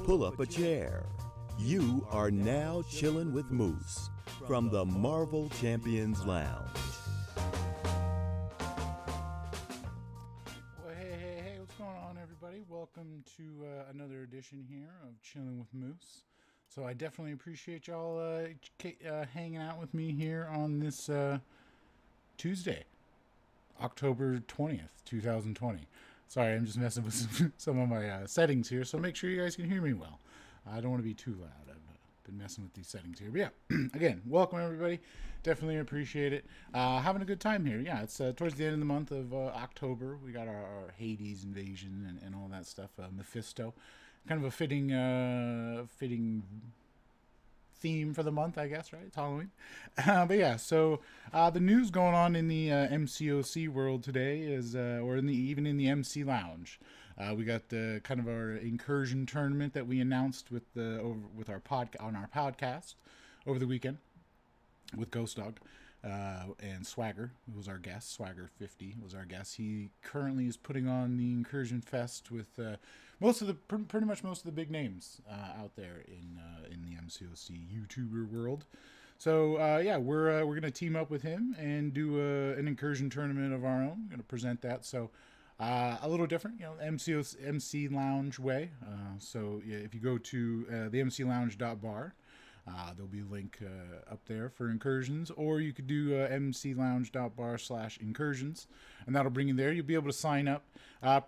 pull up a chair. You are now chilling with Moose from the Marvel Champions Lounge. Well, hey, what's going on, everybody? Welcome to another edition here of Chilling with Moose. So I definitely appreciate y'all hanging out with me here on this Tuesday, October 20th, 2020. Sorry, I'm just messing with some of my settings here, so make sure you guys can hear me well. I don't want to be too loud. I've been messing with these settings here. But yeah, again, welcome everybody. Definitely appreciate it. Having a good time here. Yeah, it's towards the end of the month of October. We got our Hades invasion and all that stuff. Mephisto. Kind of a fitting theme for the month, I guess, right? It's Halloween. But yeah, so the news going on in the MCOC world today is, or even in the MC Lounge, we got kind of our incursion tournament that we announced with our podcast over the weekend with GhostDog and Swagger, who was our guest. Swagger 50 was our guest. He currently is putting on the Incursion Fest with pretty much most of the big names out there in the MCOC YouTuber world. So yeah, we're gonna team up with him and do an incursion tournament of our own. We're gonna present that. So a little different, MC Lounge way. So yeah, if you go to the mclounge.bar, there'll be a link up there for incursions, or you could do mclounge.bar/incursions, and that'll bring you there. You'll be able to sign up.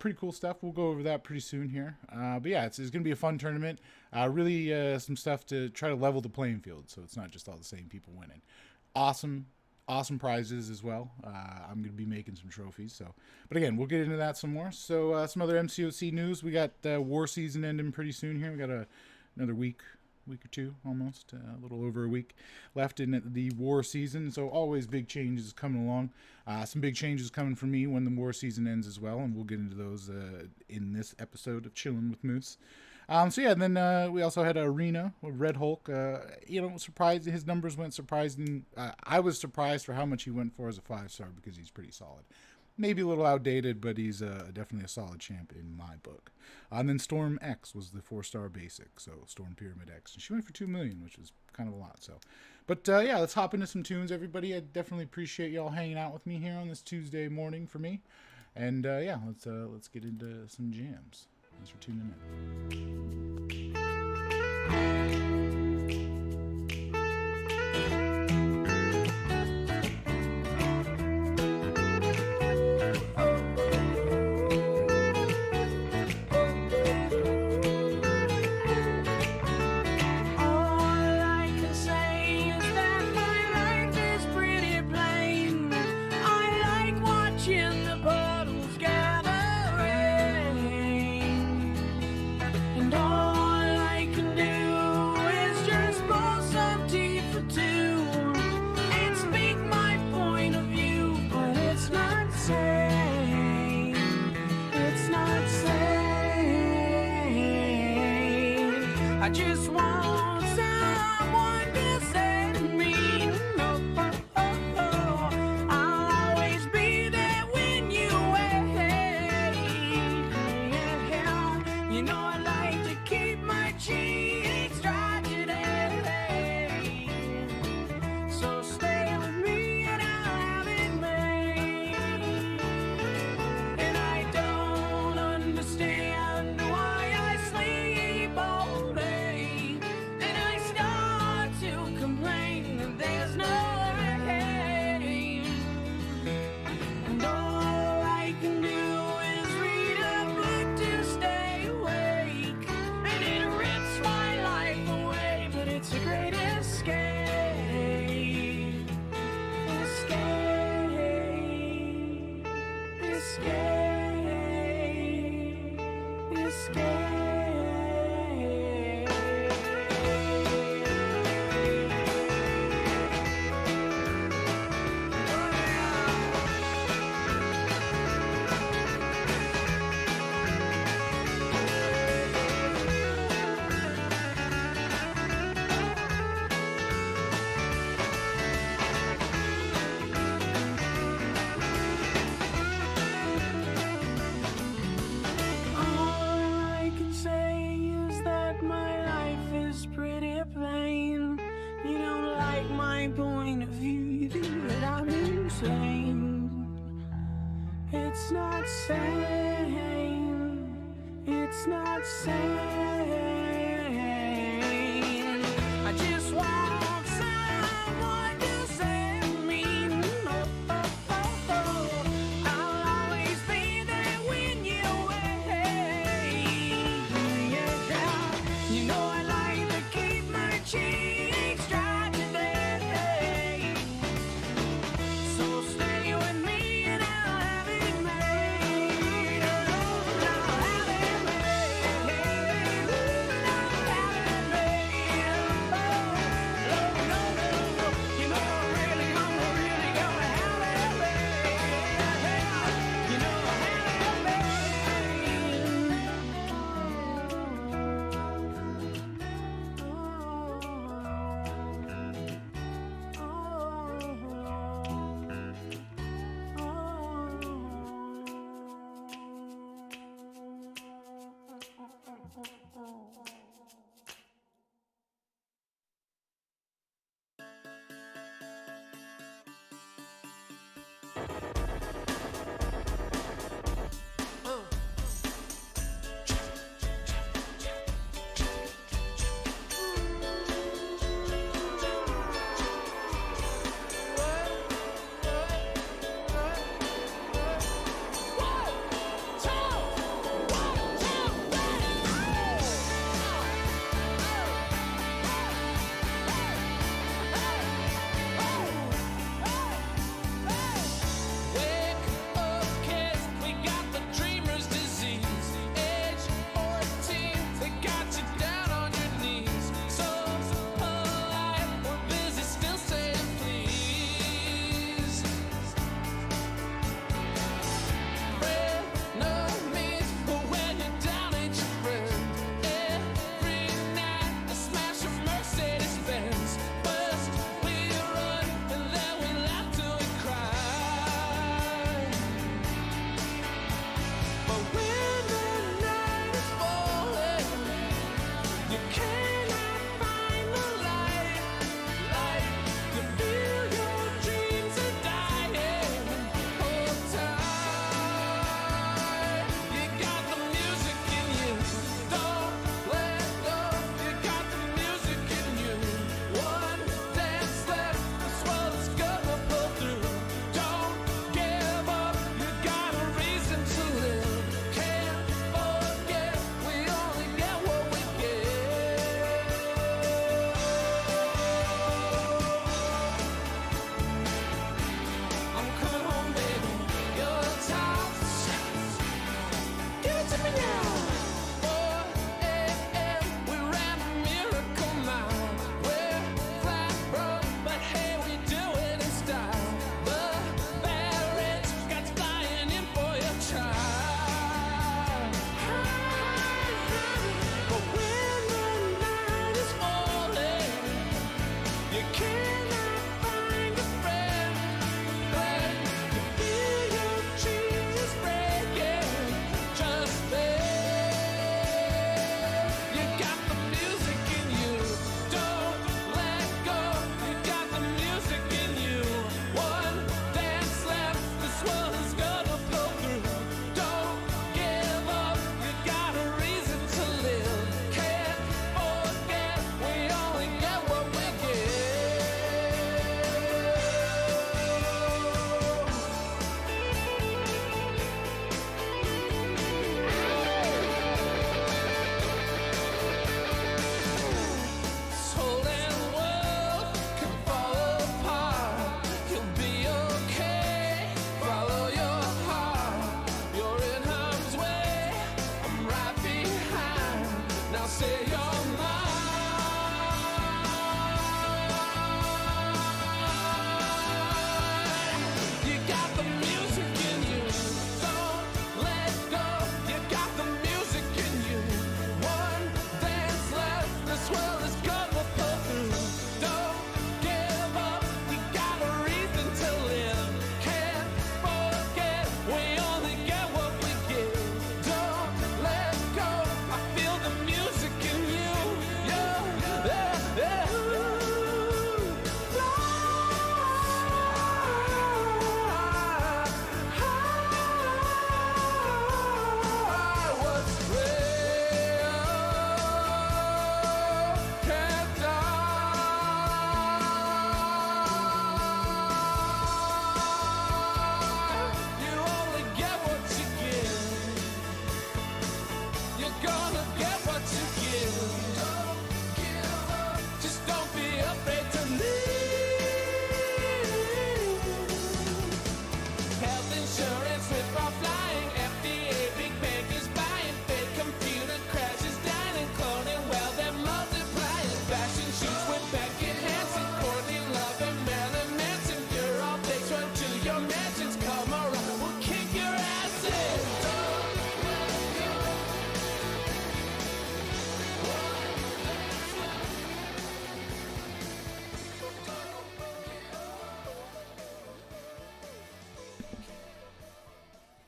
Pretty cool stuff. We'll go over that pretty soon here. But yeah, it's going to be a fun tournament. Really some stuff to try to level the playing field, so it's not just all the same people winning. Awesome prizes as well. I'm going to be making some trophies. So, but again, we'll get into that some more. So some other MCOC news. We got war season ending pretty soon here. We got another week or two, almost a little over a week left in the war season. So always big changes coming along. Some big changes coming for me when the war season ends as well, and we'll get into those in this episode of Chillin' with Moose. So yeah, and then we also had Arena with Red Hulk. Surprised his numbers went surprising. I was surprised for how much he went for as a 5-star because he's pretty solid. Maybe a little outdated, but he's definitely a solid champ in my book. And then Storm X was the 4-star basic, so Storm Pyramid X. And she went for $2 million, which was kind of a lot. So, but yeah, let's hop into some tunes, everybody. I definitely appreciate y'all hanging out with me here on this Tuesday morning for me. And yeah, let's get into some jams. Thanks for tuning in. And all same. It's not sane. It's not sane. I just want someone to save me. Oh, oh, oh, oh. I'll always be there when you're away. Yeah. You know I like to keep my cheeks dry today. So stay with me and I'll have it made. I'll have it made. I'll have it made.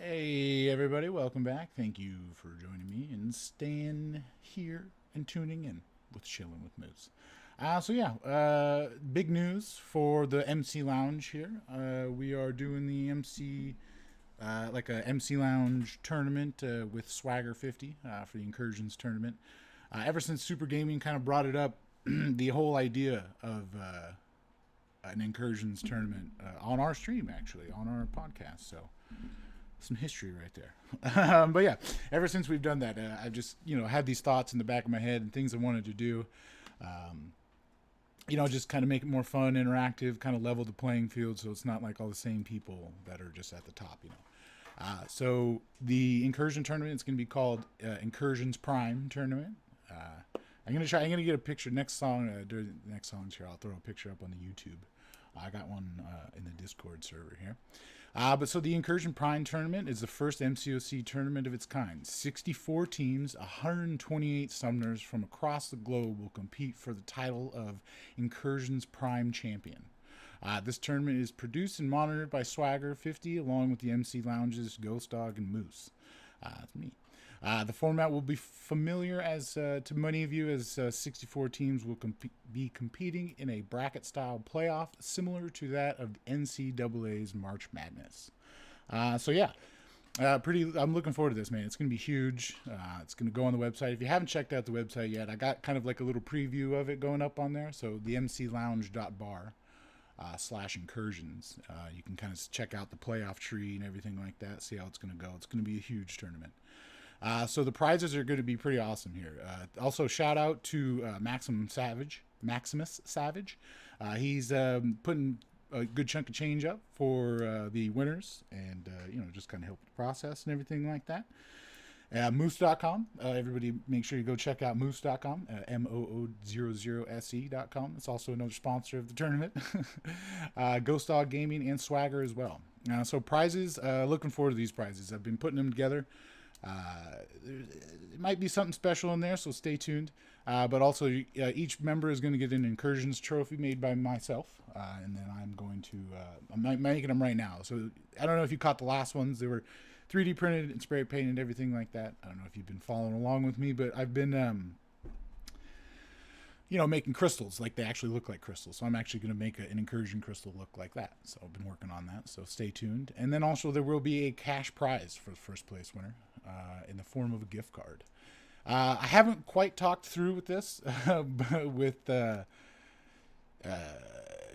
Hey everybody, welcome back. Thank you for joining me and staying here and tuning in with Chillin' with Moose. Big news for the MC Lounge here. We are doing the MC, like a MC Lounge tournament with Swagger 50 for the Incursions tournament. Ever since Super Gaming kind of brought it up, the whole idea of an Incursions tournament on our stream, actually, on our podcast. So some history right there. But yeah, ever since we've done that, I've just, had these thoughts in the back of my head and things I wanted to do. Just kind of make it more fun, interactive, kind of level the playing field so it's not like all the same people that are just at the top, So the Incursion tournament is going to be called Incursions Prime Tournament. I'm going to get a picture next song, during the next songs here. I'll throw a picture up on the YouTube. I got one in the Discord server here. So the Incursion Prime Tournament is the first MCOC tournament of its kind. 64 teams, 128 summoners from across the globe will compete for the title of Incursion's Prime Champion. This tournament is produced and monitored by Swagger 50 along with the MC Lounge's GhostDog and Moo00se. That's me. The format will be familiar to many of you as 64 teams will be competing in a bracket-style playoff similar to that of NCAA's March Madness. I'm looking forward to this, man. It's going to be huge. It's going to go on the website. If you haven't checked out the website yet, I got kind of like a little preview of it going up on there. So the mclounge.bar / incursions. You can kind of check out the playoff tree and everything like that, see how it's going to go. It's going to be a huge tournament. So the prizes are going to be pretty awesome here. Also, shout out to Maximus Savage. He's putting a good chunk of change up for the winners and, just kind of help the process and everything like that. Moo00se.com. Everybody make sure you go check out Moo00se.com, Moo00se.com. It's also another sponsor of the tournament. GhostDog Gaming and Swagger as well. So prizes, looking forward to these prizes. I've been putting them together. It might be something special in there, so stay tuned. But also, each member is going to get an Incursions trophy made by myself, and then I'm going to I'm making them right now. So I don't know if you caught the last ones; they were 3D printed and spray painted, everything like that. I don't know if you've been following along with me, but I've been making crystals, like they actually look like crystals. So I'm actually going to make an Incursion crystal look like that. So I've been working on that. So stay tuned. And then also there will be a cash prize for the first place winner in the form of a gift card. I haven't quite talked through with this with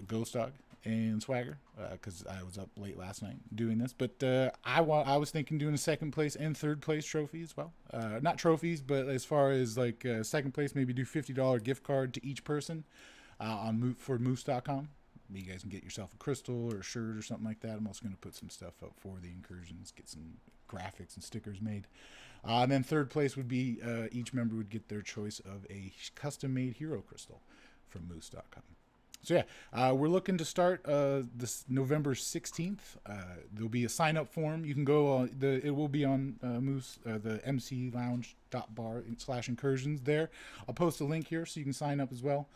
GhostDog and Swagger because I was up late last night doing this. But I was thinking doing a second place and third place trophy as well. Not trophies, but as far as like second place, maybe do $50 gift card to each person for Moo00se.com. You guys can get yourself a crystal or a shirt or something like that. I'm also going to put some stuff up for the Incursions, get some graphics and stickers made. And then third place would be each member would get their choice of a custom-made hero crystal from Moo00se.com. So yeah, we're looking to start this November 16th. There'll be a sign-up form. You can go. It will be on the mclounge.bar / incursions there. I'll post a link here so you can sign up as well.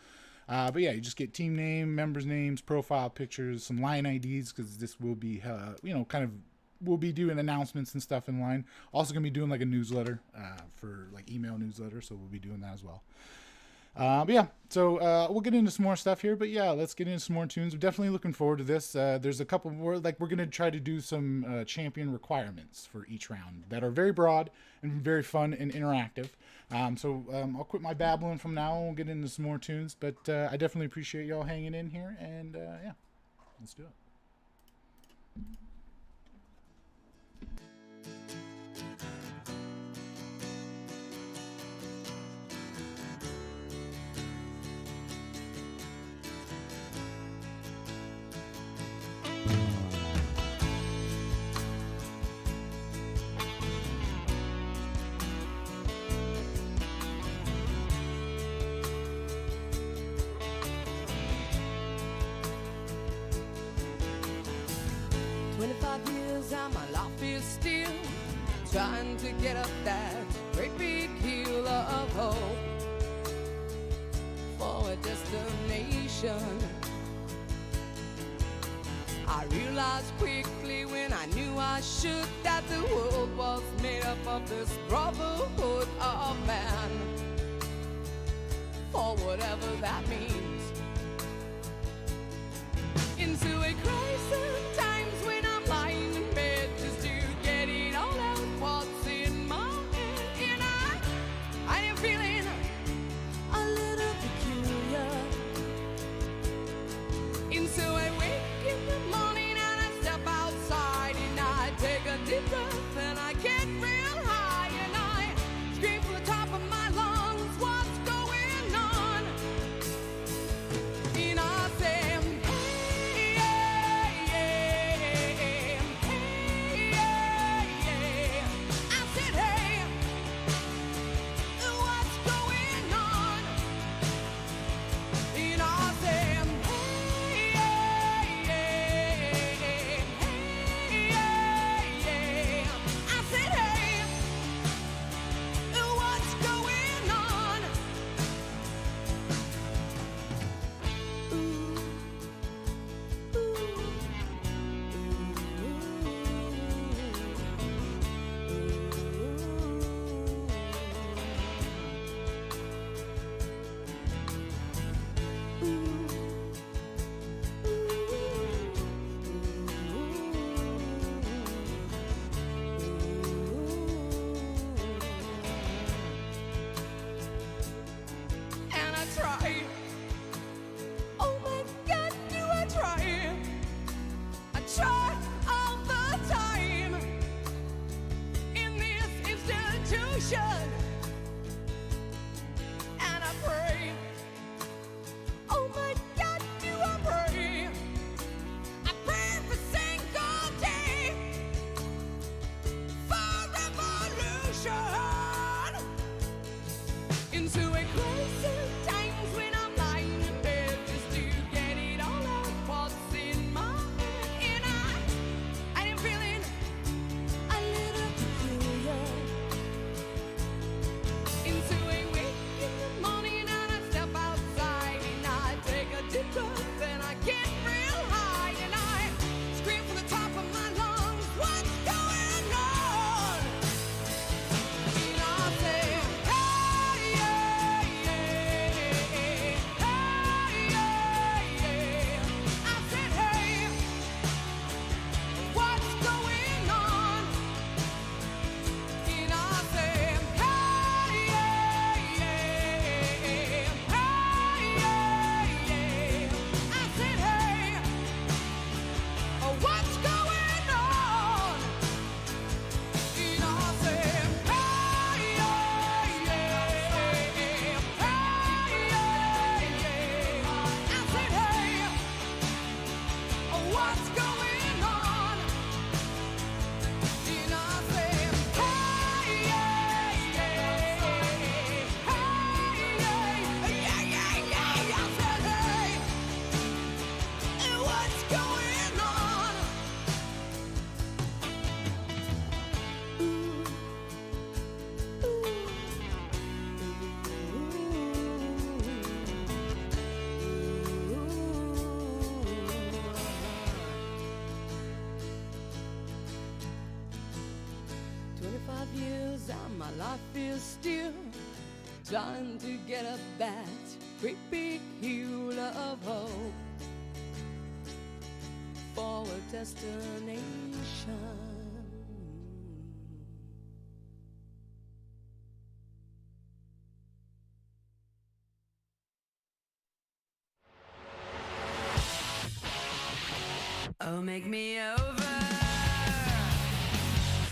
But yeah, you just get team name, members' names, profile pictures, some line IDs because this will be we'll be doing announcements and stuff in line. Also gonna be doing like a newsletter for like email newsletter, so we'll be doing that as well. We'll get into some more stuff here, but yeah, let's get into some more tunes. I'm definitely looking forward to this. There's a couple more, like we're going to try to do some champion requirements for each round that are very broad and very fun and interactive. I'll quit my babbling from now on. We'll get into some more tunes, but I definitely appreciate y'all hanging in here, and yeah, let's do it. 25 years and my life is still trying to get up that great big hill of hope for a destination. I realized quickly when I knew I should that the world was made up of this brotherhood of man, or whatever that means. Into a crisis times when I'm lying in bed just to get it all out what's in my head, and I am feeling a little peculiar. And so I wake in the morning and I step outside and I take a deep breath and I get real high and I scream from the top of my lungs, what's going on? And I say, hey, hey, hey, hey, hey. I said, hey, what's going on? And I say, and I try. Oh my God, do I try? I try all the time in this institution, and I pray. Oh my God, do I pray? I pray every single day for revolution. Into a crisis times when I'm lying in bed just to get it all out what's in my head, and I am feeling a little peculiar. Into a wake in the morning and I step outside and I take a deep breath and I get real high and I scream from the top of my lungs, what's going on? And I say, hey, hey, hey, hey, hey. I said, hey, what's going on? And I say, hey, hey, hey, hey. I said, hey, what's going on? And I say, hey, I said, hey, what's going on? And I say, I said, hey, what's going on? Years and my life is still trying to get up that great big hill of hope for a destination. Oh, make me over.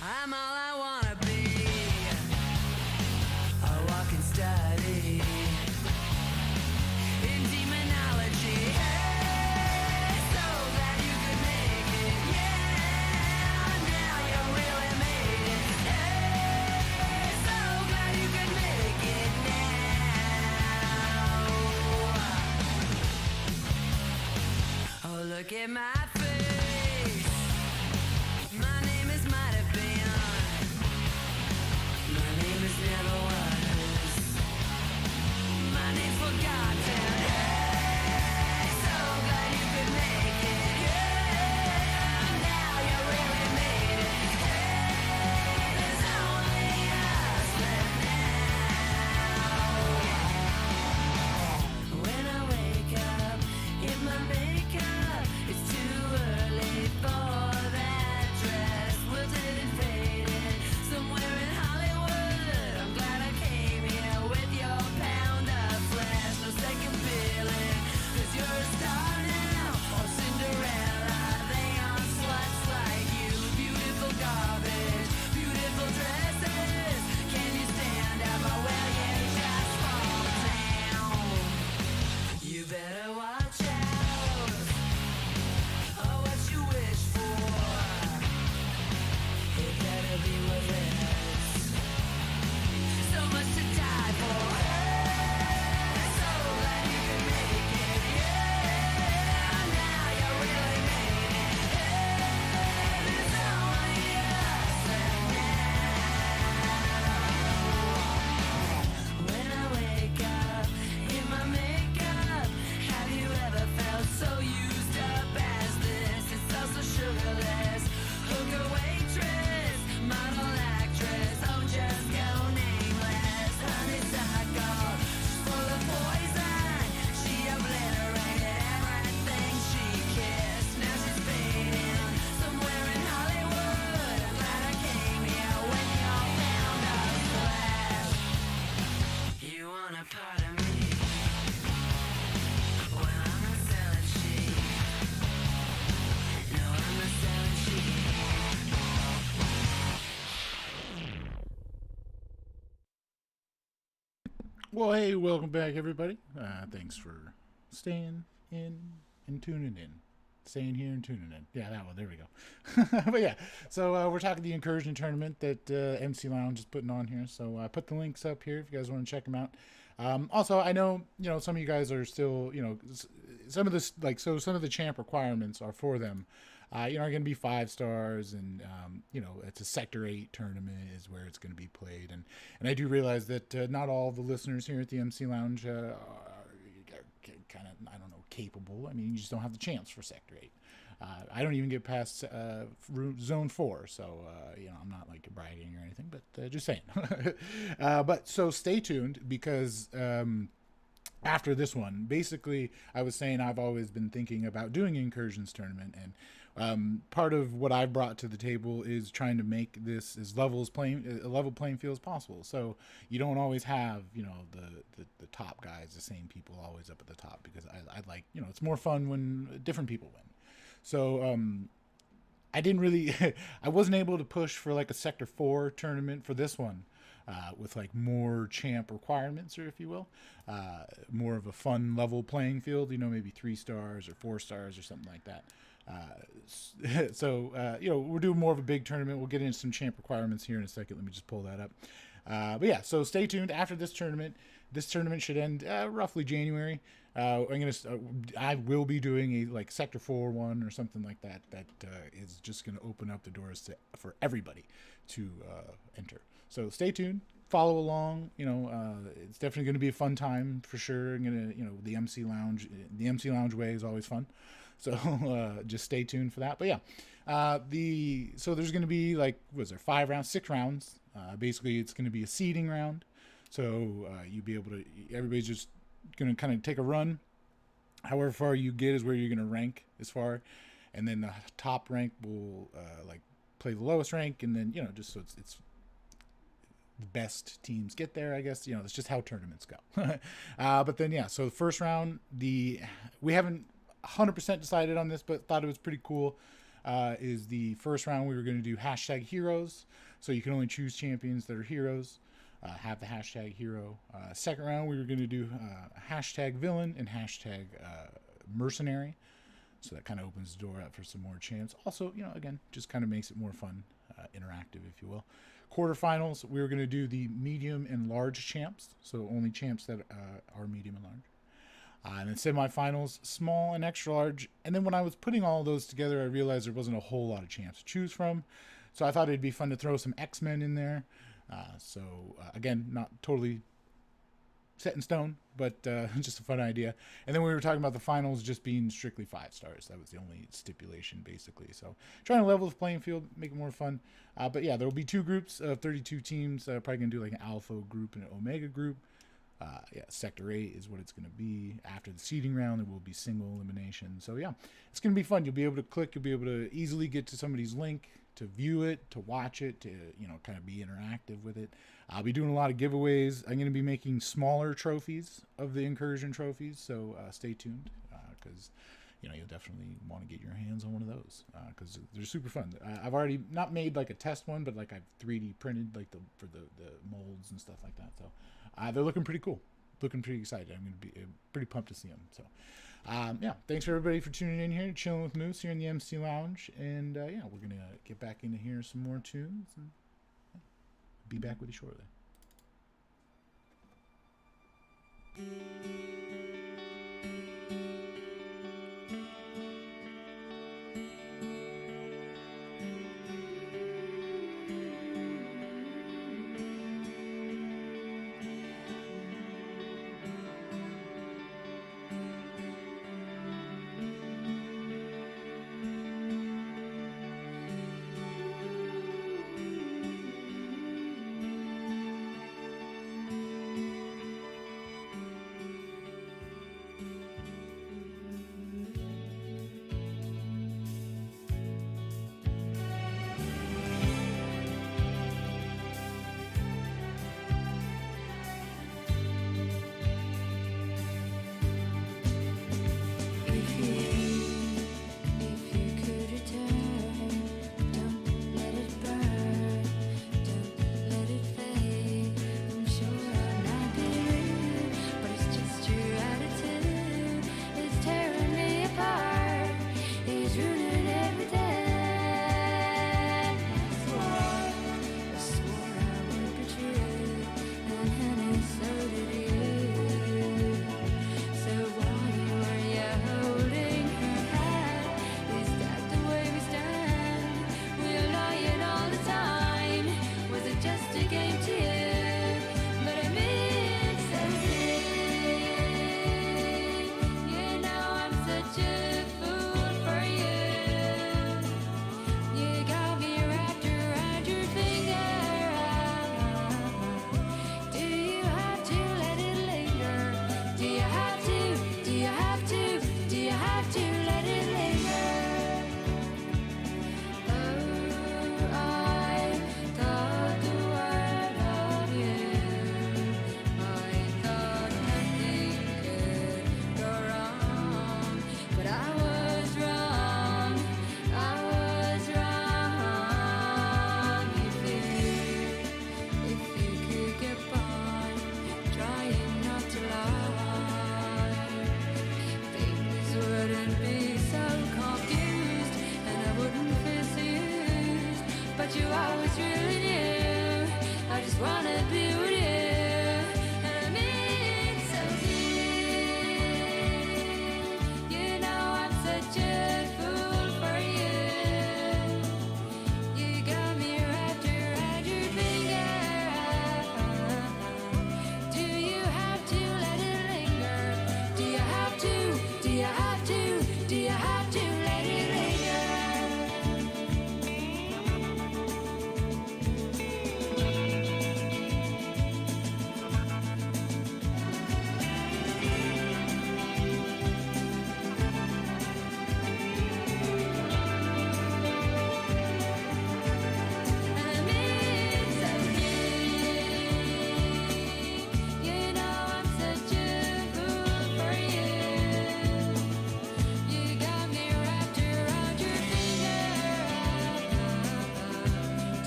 I'm all I wanna be. A walking study in demonology. Hey, so glad you could make it. Yeah, now you really made it. Hey, so glad you could make it now. Oh, look at my face. Well, hey, welcome back, everybody. Thanks for staying in and tuning in. Staying here and tuning in. Yeah, that one. There we go. But yeah, so we're talking the Incursion tournament that MC Lounge is putting on here. So I put the links up here if you guys want to check them out. Also, I know, some of you guys are still, some of this, some of the champ requirements are for them. Are going to be 5 stars, and it's a Sector 8 tournament is where it's going to be played, and I do realize that not all the listeners here at the MC Lounge are kind of, I don't know, capable. I mean, you just don't have the chance for Sector 8. I don't even get past Zone 4, so I'm not like bragging or anything, but just saying. But so stay tuned, because after this one, basically, I was saying I've always been thinking about doing an Incursions tournament, and part of what I've brought to the table is trying to make this as a level playing field as possible. So you don't always have, the top guys, the same people always up at the top, because I like, it's more fun when different people win. So I didn't really, I wasn't able to push for like a Sector 4 tournament for this one. With like more champ requirements, or if you will, more of a fun level playing field, maybe 3 stars or 4 stars or something like that. So we're doing more of a big tournament. We'll get into some champ requirements here in a second. Let me just pull that up. But yeah, so stay tuned after this tournament. This tournament should end roughly January. I will be doing a Sector 4 one or something like that. That is just going to open up the doors for everybody to enter. So stay tuned, follow along. It's definitely going to be a fun time for sure. I'm gonna, the MC Lounge way is always fun. So just stay tuned for that. But yeah, so there's going to be 5 rounds, 6 rounds. Basically, it's going to be a seeding round. So everybody's just going to kind of take a run. However far you get is where you're going to rank as far. And then the top rank will play the lowest rank. And then, just so it's the best teams get there, I guess. That's just how tournaments go. But then, yeah, so the first round, we haven't 100% decided on this, but thought it was pretty cool. Is the first round we were going to do #heroes. So you can only choose champions that are heroes. Have the #hero. Second round, we were going to do #villain and #mercenary. So that kind of opens the door up for some more champs. Also, again, just kind of makes it more fun, interactive, if you will. Quarterfinals, we were going to do the medium and large champs. So only champs that are medium and large. And then semifinals, small and extra large. And then when I was putting all those together, I realized there wasn't a whole lot of champs to choose from. So I thought it'd be fun to throw some X-Men in there. Again, not totally set in stone, but just a fun idea. And then we were talking about the finals just being strictly 5 stars. That was the only stipulation, basically. So trying to level the playing field, make it more fun. But yeah, there will be 2 groups of 32 teams. Probably going to do like an alpha group and an omega group. Sector 8 is what it's going to be. After the seeding round, there will be single elimination. So yeah, it's going to be fun. You'll be able to click. You'll be able to easily get to somebody's link to view it, to watch it, to kind of be interactive with it. I'll be doing a lot of giveaways. I'm going to be making smaller trophies of the Incursion trophies, so stay tuned, because you'll definitely want to get your hands on one of those, because they're super fun. I've already not made like a test one, but like I've 3D printed for the molds and stuff like that. So they're looking pretty cool. Looking pretty excited. I'm going to be pretty pumped to see them. So yeah, thanks for everybody for tuning in here, chilling with Moose here in the MC Lounge, and yeah, we're going to get back into here some more tunes, and be back with you shortly. was really new. I just wanna be with you. And I mean so deep. You know I'm such a fool for you. You got me wrapped around your finger. Do you have to let it linger? Do you have to? Do you have to? Do you have to let it linger? And I mean so deep. You know I'm such a fool for you. You got me wrapped around your finger.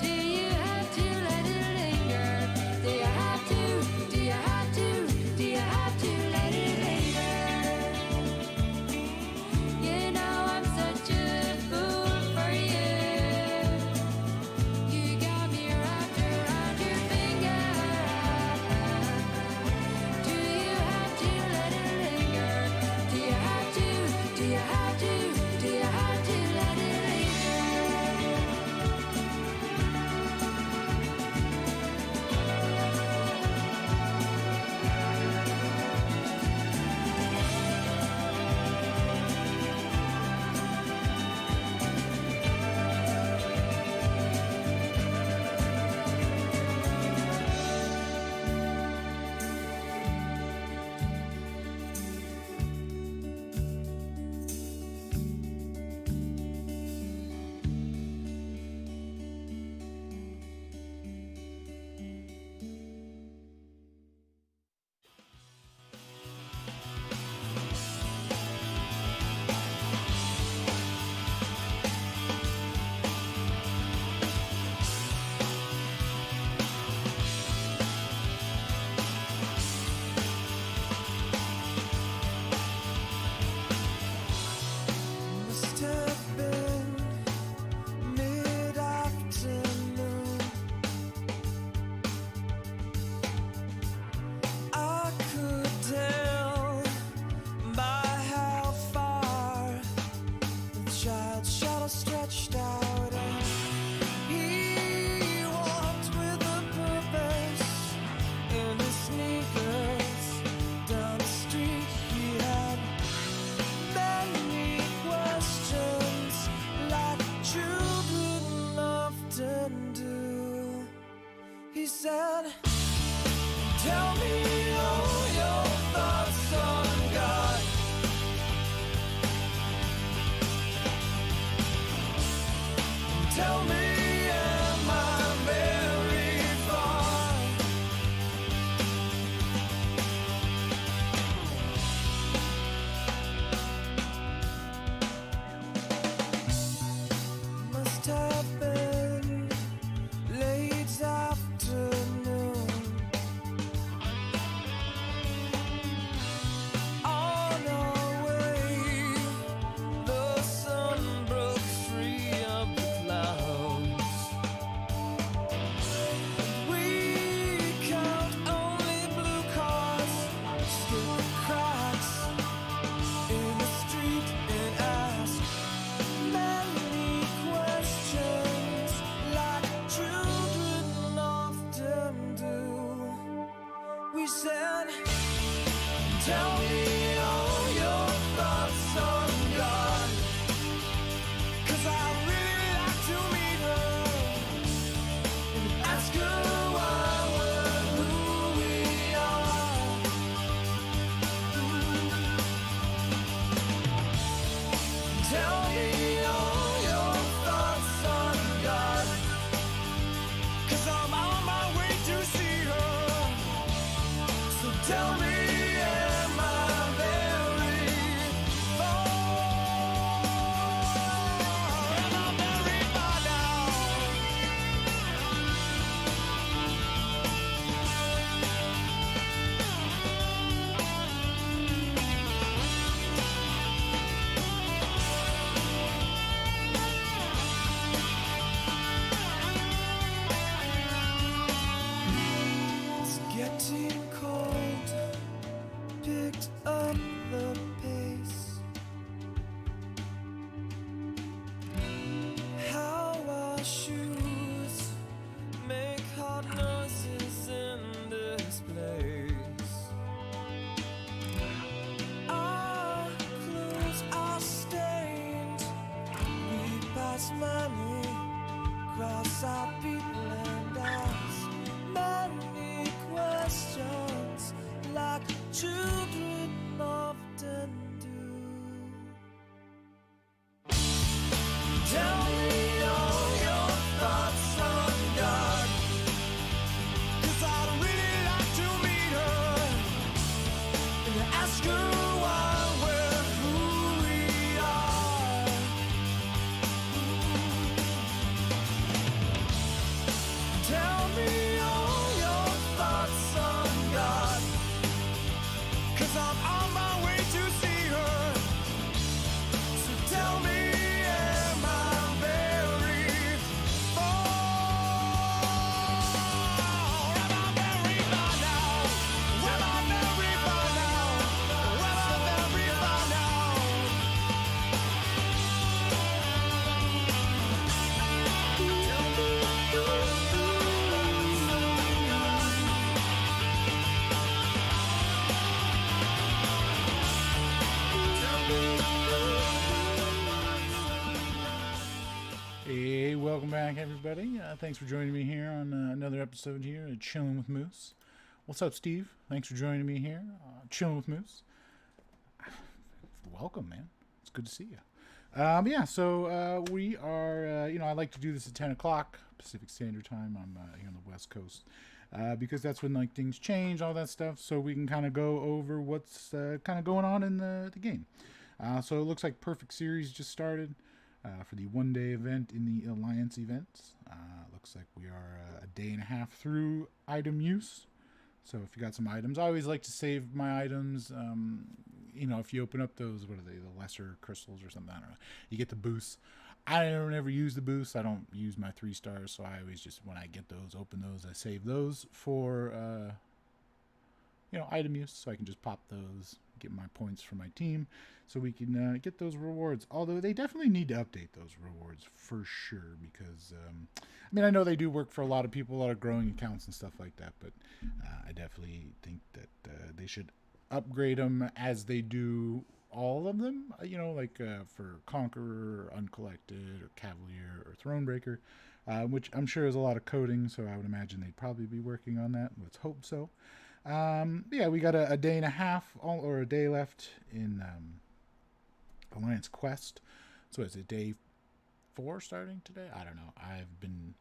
Do you have to let it linger? Do you have to? Do you have to? Do you have to let it linger? You know I'm such a fool for you. You got me wrapped around your finger. Do you have to let it linger? Do you have to? Do you have to? Do you have to let it linger? Must have been mid-afternoon. I could tell by how far the child's shadow stretched out, and he walked with a purpose in his sneakers. Down the street he had many questions, like children often do. He said, tell me all your thoughts on God. Tell me, am I very far? Must have been late afternoon. On our way, the sun broke free of the clouds. We count only blue cars, skip cracks in the street, and ask many questions, like children often do. We said, tell me all your thoughts on God, 'cause I really like to meet her and ask her why we're who we are. Tell me all your thoughts on God, 'cause I'm on my way to see her. So tell me, am I outside people and ask many questions like children often do. Tell me all your thoughts on God, 'cause I'd really like to meet her and ask her why we're who we are. Tell me all your thoughts on God, 'cause I'm on my way to see her. So tell me, am I very far? Am I very far now? Am I very far now? Am I very far now? Hey, welcome back, everybody. Thanks for joining me here on another episode here at Chillin' with Moose. What's up, Steve? Thanks for joining me here, Chillin' with Moose. Welcome, man. It's good to see you. Yeah, so we are, I like to do this at 10 o'clock Pacific Standard Time. I'm here on the West Coast because that's when like things change, all that stuff, so we can kind of go over what's kind of going on in the game. So it looks like Perfect Series just started. For the one-day event in the Alliance events. Looks like we are a day and a half through item use. So if you got some items, I always like to save my items. If you open up those, what are they, the lesser crystals or something, I don't know. You get the boosts. I don't ever use the boosts. I don't use my 3 stars, so I always just, when I get those, open those, I save those for, item use, so I can just pop those, get my points for my team, so we can get those rewards. Although they definitely need to update those rewards for sure, because I know they do work for a lot of people, a lot of growing accounts and stuff like that, but I definitely think that they should upgrade them as they do all of them, for Conqueror, or Uncollected, or Cavalier, or Thronebreaker, which I'm sure is a lot of coding, so I would imagine they'd probably be working on that. Let's hope so. We got a day and a half or a day left in Alliance Quest. So is it day 4 starting today? I don't know. I've been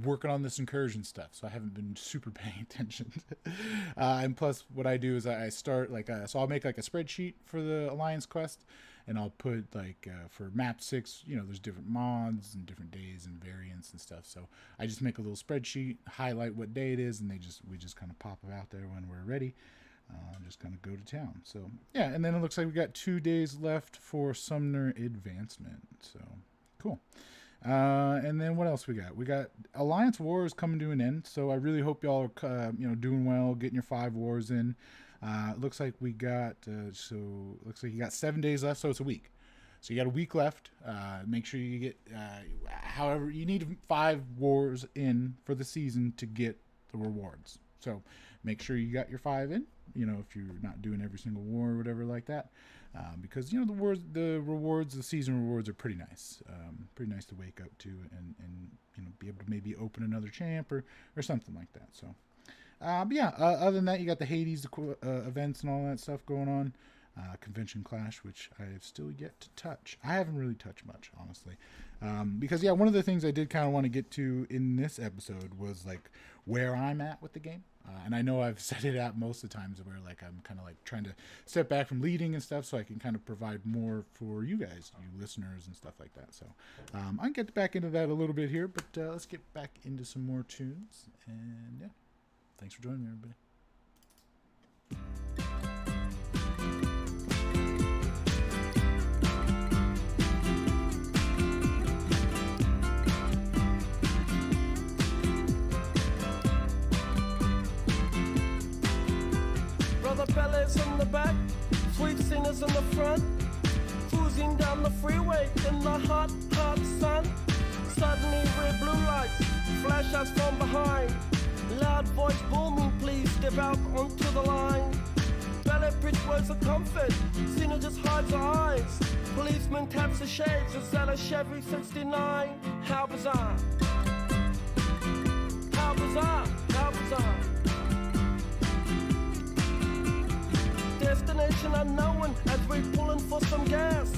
working on this incursion stuff, so I haven't been super paying attention. And plus, what I do is I start so I'll make like a spreadsheet for the Alliance Quest, and I'll put for map 6, there's different mods and different days and variants and stuff. So I just make a little spreadsheet, highlight what day it is, and we just kind of pop it out there when we're ready. Just kind of go to town. So yeah, and then it looks like we got 2 days left for Sumner Advancement. So cool. And then what else we got? We got Alliance Wars coming to an end. So I really hope y'all are doing well, getting your 5 wars in. Looks like we got looks like you got 7 days left, so it's a week. So you got a week left. Make sure you get however you need 5 wars in for the season to get the rewards. So make sure you got your 5 in. If you're not doing every single war or whatever like that, because the rewards, the season rewards are pretty nice. Pretty nice to wake up to and be able to maybe open another champ or something like that. So. Other than that, you got the Hades events and all that stuff going on. Convention Clash, which I have still yet to touch. I haven't really touched much, honestly. Because, one of the things I did kind of want to get to in this episode was, where I'm at with the game. And I know I've said it out most of the times where, I'm kind of, trying to step back from leading and stuff so I can kind of provide more for you guys, you listeners and stuff like that. So I'll get back into that a little bit here, but let's get back into some more tunes. And, thanks for joining me, everybody. Brother Bellas in the back, sweet singers in the front, cruising down the freeway in the hot, hot sun. Suddenly red blue lights flash us from behind. Loud voice booming, please step out onto the line. Ballet bridge words of comfort, Cena just hides her eyes. Policeman taps the shades, is that a Chevy 69? How bizarre. Destination unknown as we pulling for some gas.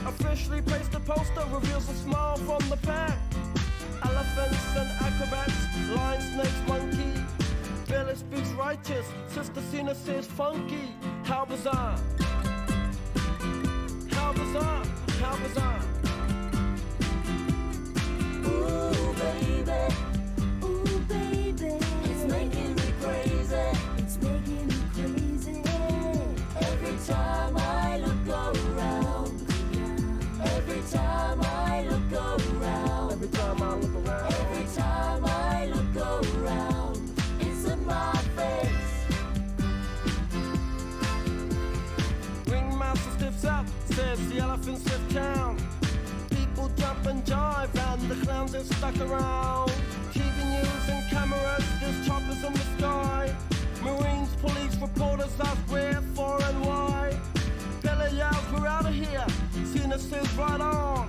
Officially placed the poster, reveals a smile from the pack. Elephants and acrobats, lion, snakes, monkey. Billy speaks righteous, Sister Cena says funky. How bizarre. How bizarre, how bizarre. Ooh, baby, it's making me crazy. It's making me crazy. Every time I look around. Every time I look around. Every time I look around. Every time I look around. It's in my face. Ringmaster stiffs up, says the elephant stiff town. People jump and jive and the clowns are stuck around. TV news and cameras, there's choppers in the sky. Marines, police, reporters ask where, for and why. Billy yells, we're out of here. Cena says right on.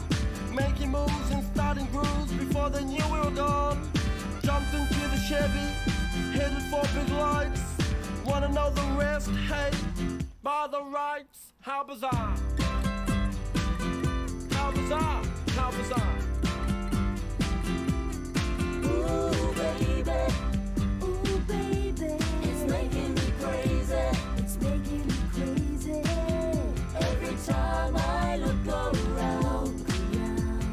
Making moves and starting grooves before they knew we were gone. Jumped into the Chevy, headed for big lights. Wanna know the rest? Hey, by the rights, how bizarre. How bizarre, how bizarre. Ooh, baby, it's making me crazy. It's making me crazy. Every time I look around.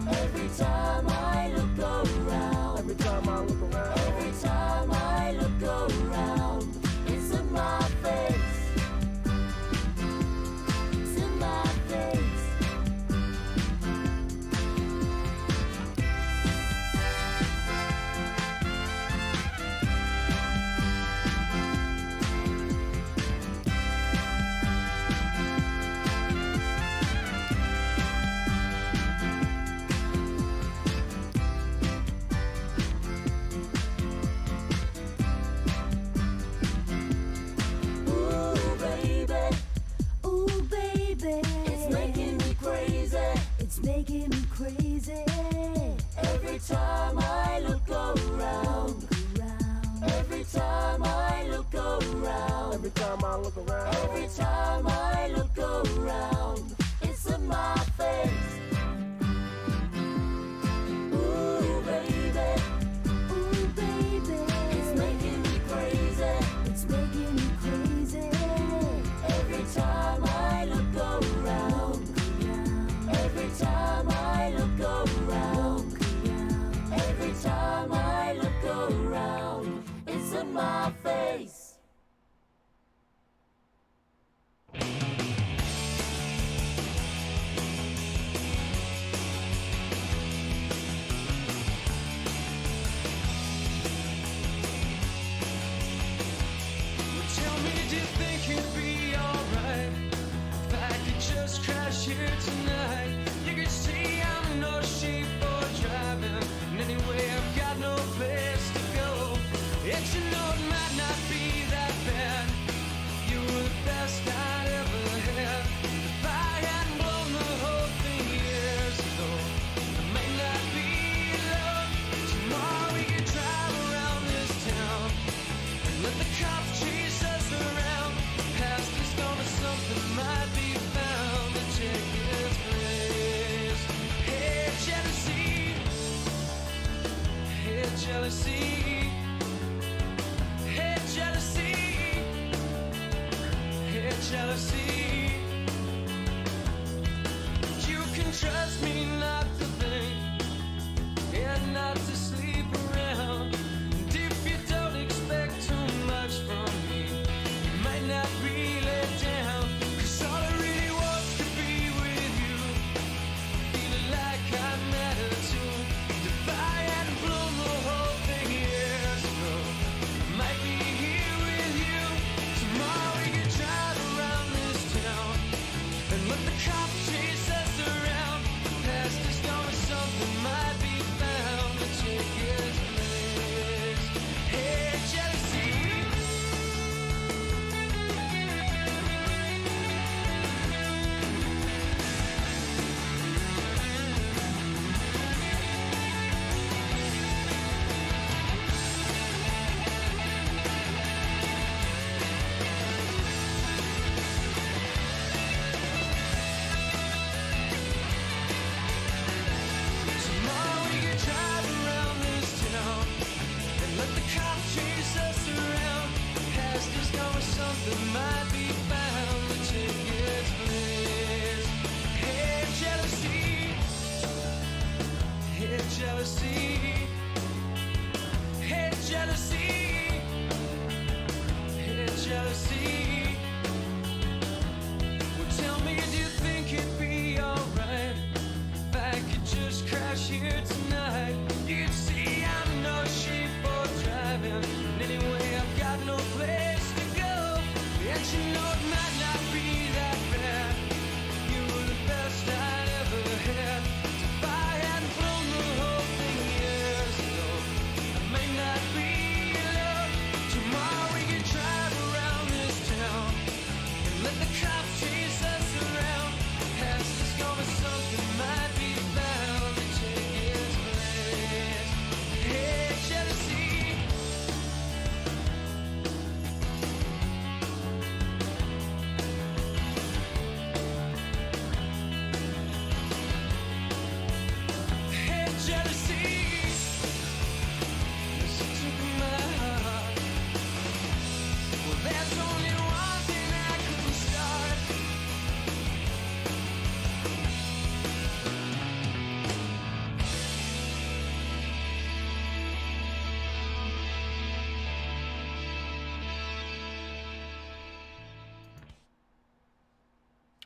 Every time I look around. Every time I look around. Every time I look around. It's in my face. It's in my face. Ooh, baby, it's making me crazy. It's making me crazy. Every time I look around. Every time I look around. Every time I look around. Every time I look around. It's in my face. Ooh, baby, it's making me crazy. It's making me crazy. Every time I look around. Every time I look around. Every time I look around. It's in my face. Tell me, do you think it'd be alright if I could just crash here tonight? You could see I'm no sheep for driving, and anyway I've got no place to go. Yet you know it might not be that bad. You were the best I'd ever had. If I hadn't blown the whole thing years ago, it may not be love. Tomorrow we could drive around this town and let the cops chase us around. Past this storm of something might be found to take its place. Hey, jealousy. Hey, jealousy. Hey, jealousy. Hey, jealousy. You can trust me not to think and not to sleep around. And if you don't expect too much from me, you might not really down. 'Cause all I really want to be with you, feeling like I matter too. If I hadn't blown the whole thing years ago, I might be here with you. Tomorrow we could drive around this town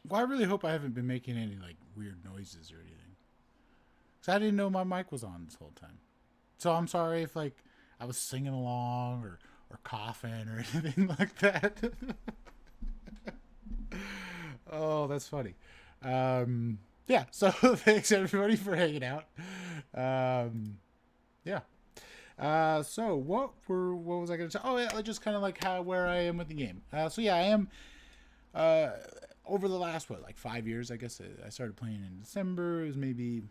Well, I really hope I haven't been making any like weird noises or anything. Cause I didn't know my mic was on this whole time. So I'm sorry if like I was singing along or coughing or anything like that. Oh, that's funny. Yeah. So thanks everybody for hanging out. Yeah. So what was I going to say? Oh yeah, just kind of like where I am with the game. So yeah, I am, over the last, like 5 years, I guess I started playing in December. It was maybe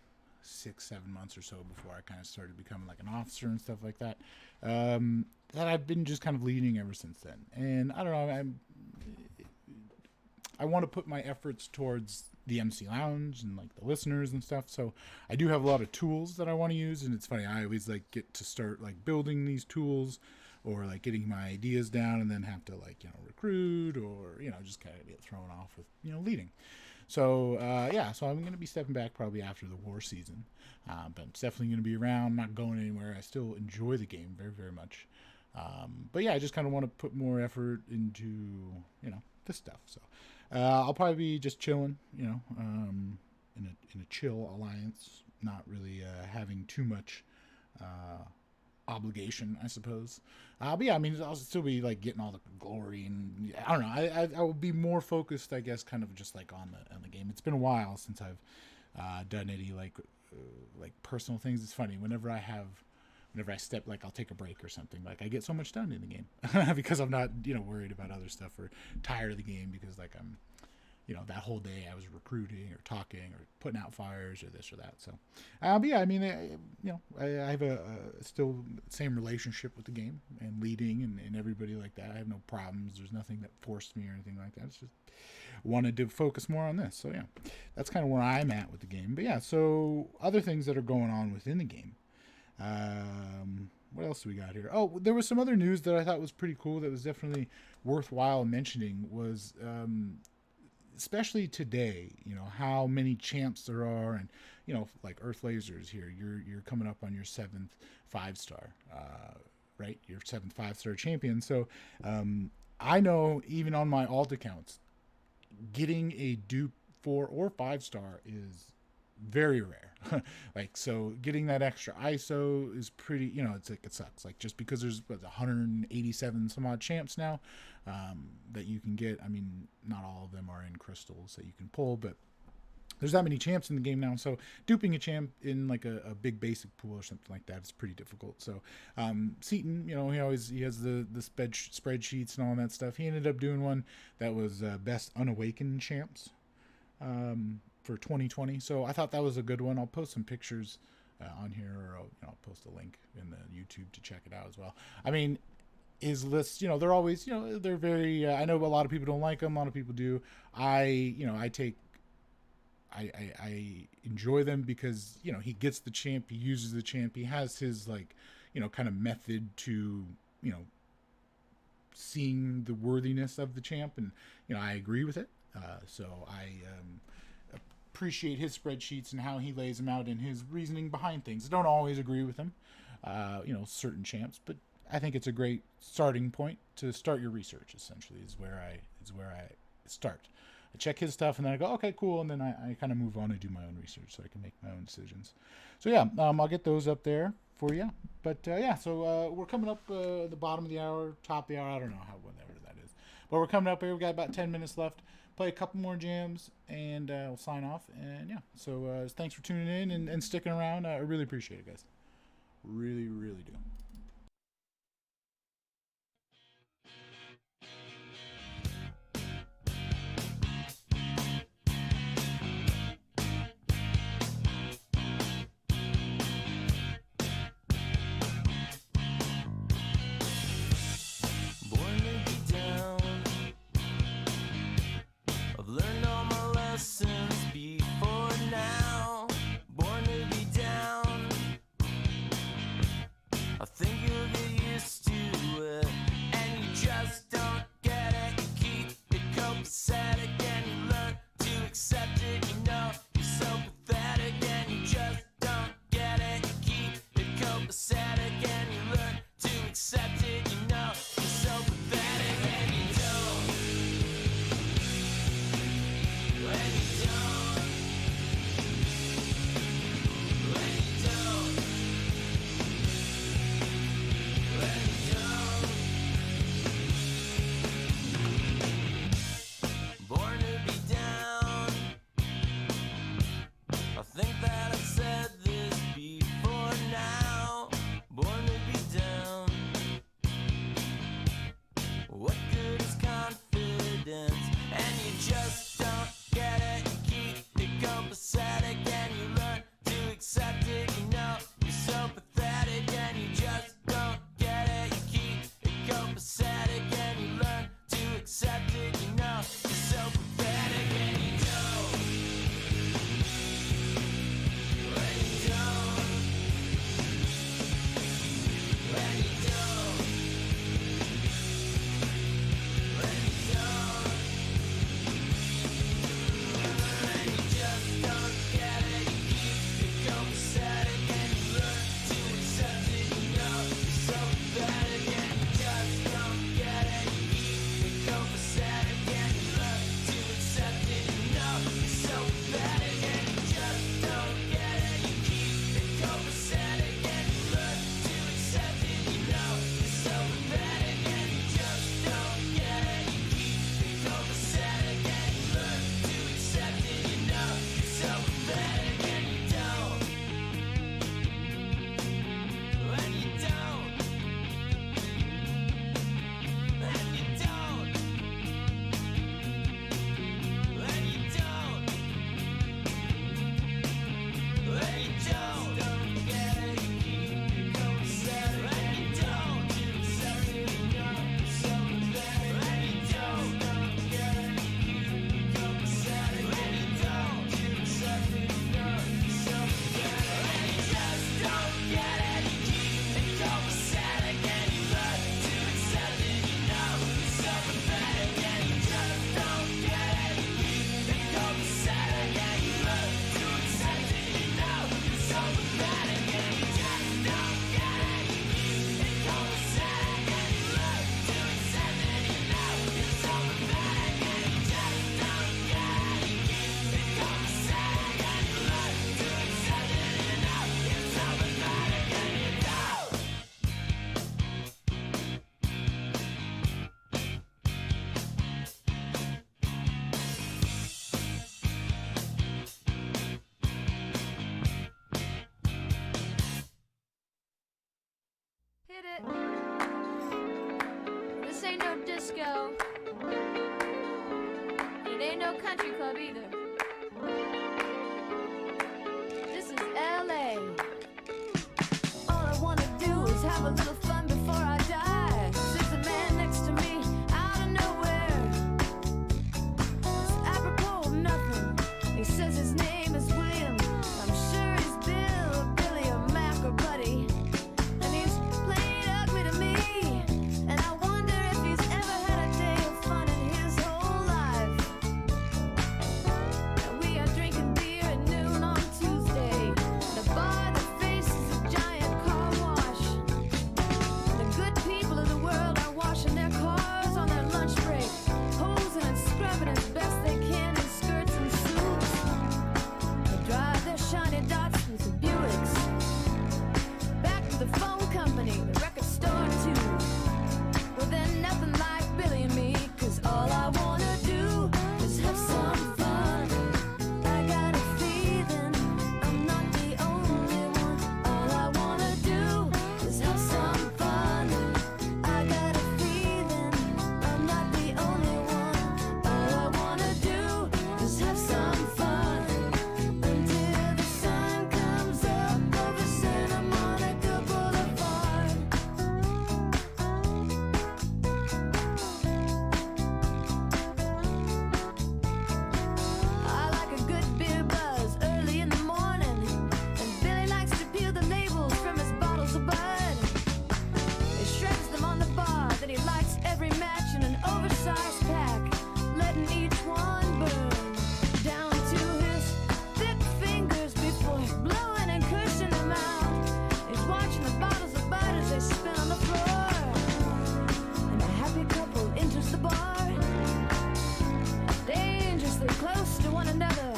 6-7 months or so before I kind of started becoming like an officer and stuff like that. That I've been just kind of leading ever since then. And I don't know, I want to put my efforts towards the MC Lounge and like the listeners and stuff. So I do have a lot of tools that I want to use. And it's funny, I always like get to start like building these tools or like getting my ideas down and then have to like, recruit or, just kind of get thrown off with, leading. So, yeah, so I'm going to be stepping back probably after the war season. But it's definitely going to be around. I'm not going anywhere. I still enjoy the game very, very much. But yeah, I just kind of want to put more effort into, this stuff. So, I'll probably be just chilling, in a chill alliance, not really, having too much, obligation, I suppose. But yeah, I mean, I'll still be like getting all the glory, and I don't know. I will be more focused, I guess, kind of just like on the game. It's been a while since I've done any like personal things. It's funny whenever I step, like I'll take a break or something, like I get so much done in the game because I'm not worried about other stuff or tired of the game because like I'm that whole day I was recruiting or talking or putting out fires or this or that. So, but yeah, I mean, I have a still same relationship with the game and leading and everybody like that. I have no problems. There's nothing that forced me or anything like that. It's just wanted to focus more on this. So yeah, that's kind of where I'm at with the game. But yeah, so other things that are going on within the game. What else do we got here? Oh, there was some other news that I thought was pretty cool that was definitely worthwhile mentioning was, especially today, how many champs there are and, like Earth Lasers here, you're coming up on your 7th 5-star, right? Your 7th 5-star champion. So, I know even on my alt accounts, getting a dupe 4 or 5-star is very rare. Like, so getting that extra ISO is pretty, it's like, it sucks. Like, just because there's 187 some odd champs now, that you can get. I mean, not all of them are in crystals that you can pull, but there's that many champs in the game now. So duping a champ in like a big basic pool or something like that is pretty difficult. So, Seaton, he has the spreadsheets and all that stuff. He ended up doing one that was, best unawakened champs, for 2020. So I thought that was a good one. I'll post some pictures on here, or I'll post a link in the YouTube to check it out as well. I mean, his lists, they're always, they're very, I know a lot of people don't like them. A lot of people do. I enjoy them because, he gets the champ, he uses the champ, he has his like, kind of method to, seeing the worthiness of the champ. And, I agree with it. So I, appreciate his spreadsheets and how he lays them out and his reasoning behind things. I don't always agree with him, certain champs, but I think it's a great starting point to start your research. Essentially, is where I start. I check his stuff and then I go, okay, cool, and then I kind of move on and do my own research so I can make my own decisions. So yeah, I'll get those up there for you. But yeah, so we're coming up the bottom of the hour, top of the hour. I don't know whatever that is, but we're coming up here. We've got about 10 minutes left. Play a couple more jams, and we'll sign off. And yeah, so thanks for tuning in and sticking around. I really appreciate it, guys. Really, really do. Born to be down. I've learned all my lessons before now. Born to be down. I think you'll get used to it, and you just don't get it. You keep it copacetic, and you learn to accept it. You're so pathetic, and you just don't get it. You keep it copacetic, and you learn to accept it. You're so pathetic, and you don't. Get it? This ain't no disco. And it ain't no country club either. This is LA. All I wanna do is have a little fun before I die. There's a man next to me out of nowhere. It's apropos of nothing. He says his name is William. I'm sure he's Bill or Billy or Mac or Buddy. And he's played ugly to me. And I wonder if he's ever had a day of fun in his whole life. And we are drinking beer at noon on Tuesday. The bar that faces a giant car wash. The good people of the world are washing their cars on their lunch break, hosing and scrubbing as best they can in skirts and suits. They drive their shiny Datsuns and Buicks back to the phone company, the record store too. Well, then nothing like Billy and me, 'cause all I wanna do is have some fun. I got a feeling I'm not the only one. All I wanna do is have some fun. I got a feeling I'm not the only one. All I wanna do is have some fun until the sun comes up over Santa Monica Boulevard. I like a good beer buzz early in the morning, and Billy likes to peel the labels from his bottles of bud. He shreds them on the bar, then he lights every match in an oversized pack, letting each one burn down to his thick fingers before blowing and cushing them out. He's watching the bottles of bud as they spin on the floor, and a happy couple enters the bar, dangerously close to one another.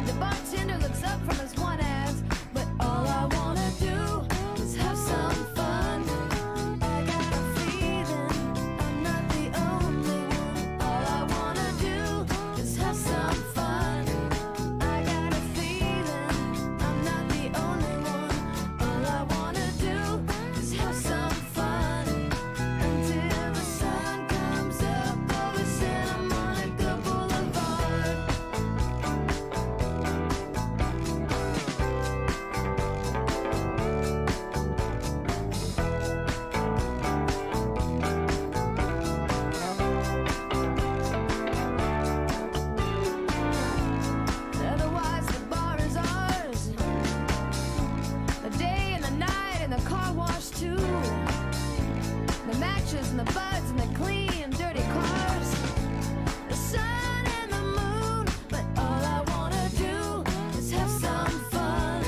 The bartender looks up from his one ass, but all I wanna do is have some fun. I got a feeling I'm not the only one. All I wanna do is have some fun. I got a feeling I'm not the only one. All I wanna do is have some fun until the sun comes up over Santa Monica Boulevard. Otherwise, the bar is ours. The day and the night and the car wash too. The matches and the buds and the clean, dirty cars. The sun and the moon, but all I wanna do is have some fun.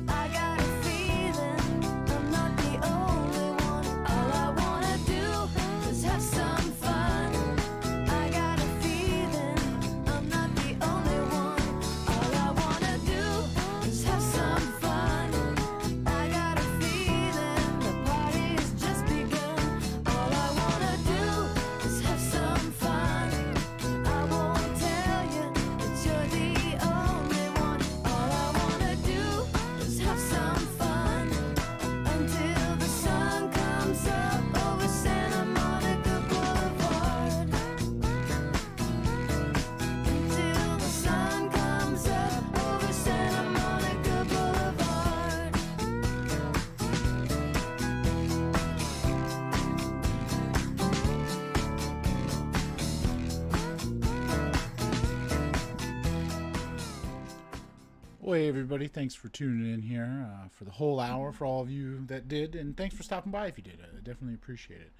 I got a feeling I'm not the only one. All I wanna do is have some fun. I got a feeling I'm not the only one. All I wanna do is have some fun. I got a feeling the party's just begun. All I wanna do is have some fun. I won't tell you that you're the only one. All I wanna do is have some fun until the sun comes up over Santa Monica Boulevard. Until the sun comes up over Santa Monica Boulevard. Well, hey everybody, thanks for tuning in here for the whole hour, for all of you that did, and thanks for stopping by if you did. I definitely appreciate it.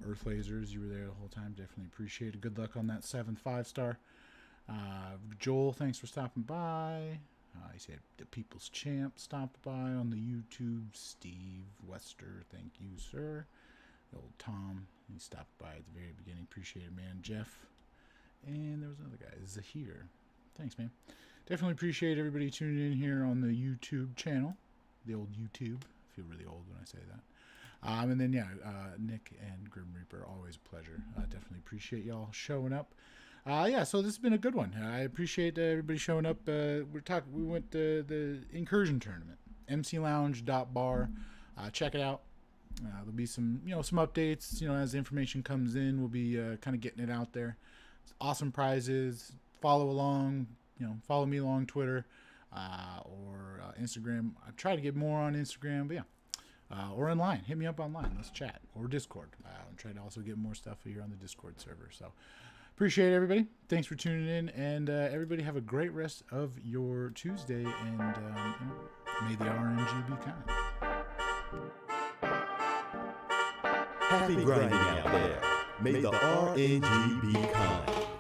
Earth Lasers, you were there the whole time, definitely appreciate it. Good luck on that 7th 5-star. Joel, thanks for stopping by. He said the People's Champ stopped by on the YouTube. Steve Wester, thank you, sir. The old Tom, he stopped by at the very beginning, appreciate it, man. Jeff, and there was another guy, Zahir. Thanks, man. Definitely appreciate everybody tuning in here on the YouTube channel, the old YouTube. I feel really old when I say that. And then, yeah, Nick and Grim Reaper, always a pleasure. Definitely appreciate y'all showing up. Yeah, so this has been a good one. I appreciate everybody showing up. We went to the Incursion Tournament, mclounge.bar. check it out. There'll be some, some updates, as the information comes in. We'll be kind of getting it out there. It's awesome prizes. Follow along, follow me along Twitter or Instagram. I try to get more on Instagram, but yeah. Or online. Hit me up online. Let's chat. Or Discord. I'm trying to also get more stuff here on the Discord server. So appreciate everybody. Thanks for tuning in. And everybody have a great rest of your Tuesday. And may the RNG be kind. Happy grinding out there. May the RNG be kind.